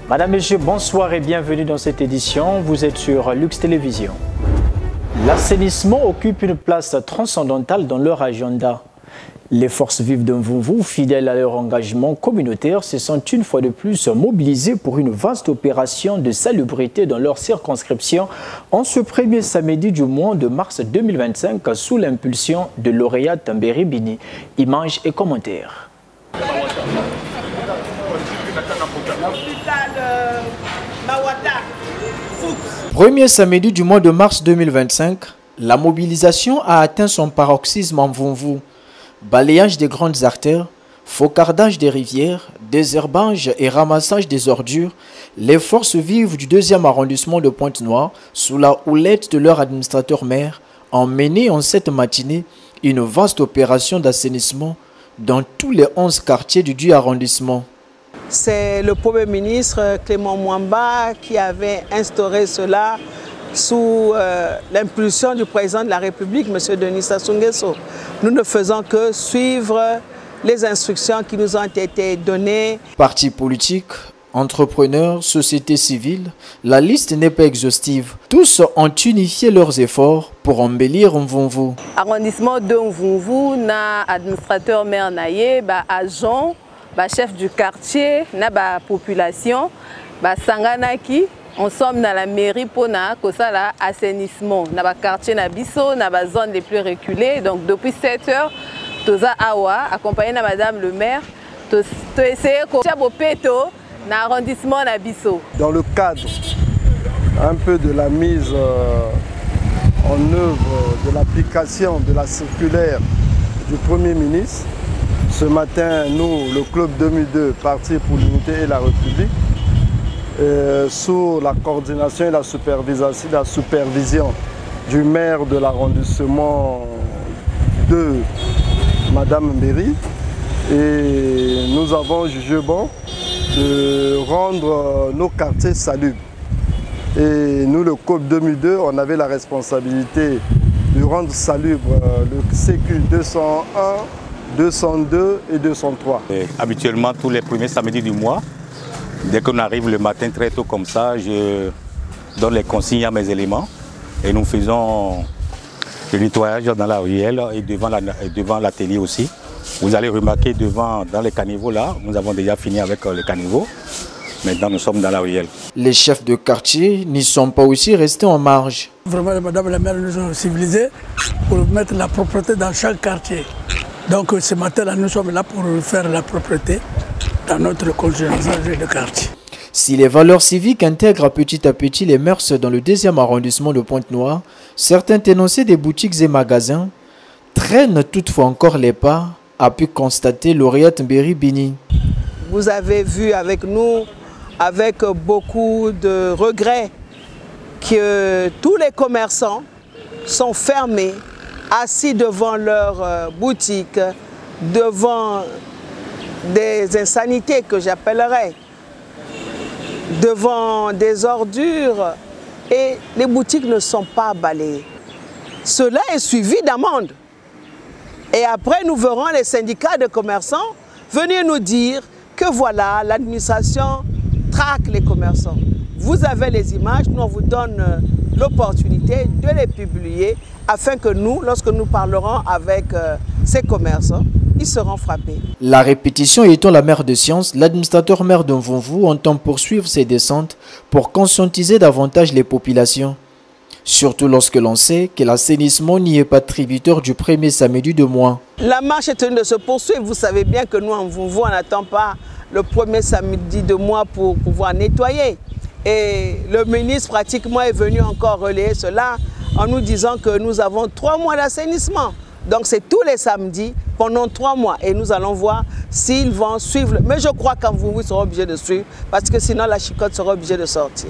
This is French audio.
Madame, Monsieur, bonsoir et bienvenue dans cette édition. Vous êtes sur Lux Télévision. L'assainissement occupe une place transcendantale dans leur agenda. Les forces vives d'Mvumvu, fidèles à leur engagement communautaire, se sont une fois de plus mobilisées pour une vaste opération de salubrité dans leur circonscription en ce premier samedi du mois de mars 2025 sous l'impulsion de lauréat Tambéry Bini. Images et commentaires. Premier samedi du mois de mars 2025, la mobilisation a atteint son paroxysme en Mvumvu. Balayage des grandes artères, faucardage des rivières, désherbage et ramassage des ordures, les forces vives du 2e arrondissement de Pointe-Noire, sous la houlette de leur administrateur maire, ont mené en cette matinée une vaste opération d'assainissement dans tous les 11 quartiers du 10 arrondissement. C'est le Premier ministre Clément Mwamba qui avait instauré cela sous l'impulsion du président de la République, M. Denis Sassou Nguesso. Nous ne faisons que suivre les instructions qui nous ont été données. Partis politiques, entrepreneurs, sociétés civiles, la liste n'est pas exhaustive. Tous ont unifié leurs efforts pour embellir Mvumvu. Arrondissement de Mvumvu, na administrateur maire naye, agent, chef du quartier, na population, sanganaki. On sommes dans la mairie pour l'assainissement. Dans le quartier Nabiso, dans la zone les plus reculées. Donc depuis 7 heures, Toza Awa, accompagné de Madame le maire, tu essayé de dans l'arrondissement Nabiso. Dans le cadre un peu de la mise en œuvre de l'application de la circulaire du Premier ministre, ce matin, nous, le Club 2002, Parti pour l'Unité et la République, sous la coordination et la supervision du maire de l'arrondissement de Madame Mbéry, et nous avons jugé bon de rendre nos quartiers salubres. Et nous, le COP 2002, on avait la responsabilité de rendre salubre le CQ 201, 202 et 203. Habituellement, tous les premiers samedis du mois, dès qu'on arrive le matin très tôt comme ça, je donne les consignes à mes éléments et nous faisons le nettoyage dans la ruelle et devant l'atelier aussi. Vous allez remarquer dans les caniveaux là, nous avons déjà fini avec les caniveaux. Maintenant nous sommes dans la ruelle. Les chefs de quartier n'y sont pas aussi restés en marge. Vraiment, Madame la maire nous a civilisés pour mettre la propreté dans chaque quartier. Donc ce matin-là, nous sommes là pour faire la propreté dans notre conscience de quartier. Si les valeurs civiques intègrent petit à petit les mœurs dans le 2e arrondissement de Pointe-Noire, certains tenanciers des boutiques et magasins traînent toutefois encore les pas, a pu constater lauréat Tambéry Bini. Vous avez vu avec nous, avec beaucoup de regrets, que tous les commerçants sont fermés, assis devant leur boutique, devant des insanités que j'appellerais, devant des ordures, et les boutiques ne sont pas balayées. Cela est suivi d'amendes. Et après, nous verrons les syndicats de commerçants venir nous dire que voilà, l'administration traque les commerçants. Vous avez les images, nous on vous donne l'opportunité de les publier afin que nous, lorsque nous parlerons avec ces commerçants, ils seront frappés. La répétition étant la mère de science, l'administrateur maire de Mvumvu entend poursuivre ses descentes pour conscientiser davantage les populations. Surtout lorsque l'on sait que l'assainissement n'y est pas tributaire du premier samedi de mois. La marche est tenue de se poursuivre. Vous savez bien que nous, en Mvumvu, on n'attend pas le premier samedi de mois pour pouvoir nettoyer. Et le ministre pratiquement est venu encore relayer cela en nous disant que nous avons 3 mois d'assainissement. Donc c'est tous les samedis pendant 3 mois et nous allons voir s'ils vont suivre. Mais je crois qu'en vous serez obligés de suivre parce que sinon la chicotte sera obligée de sortir.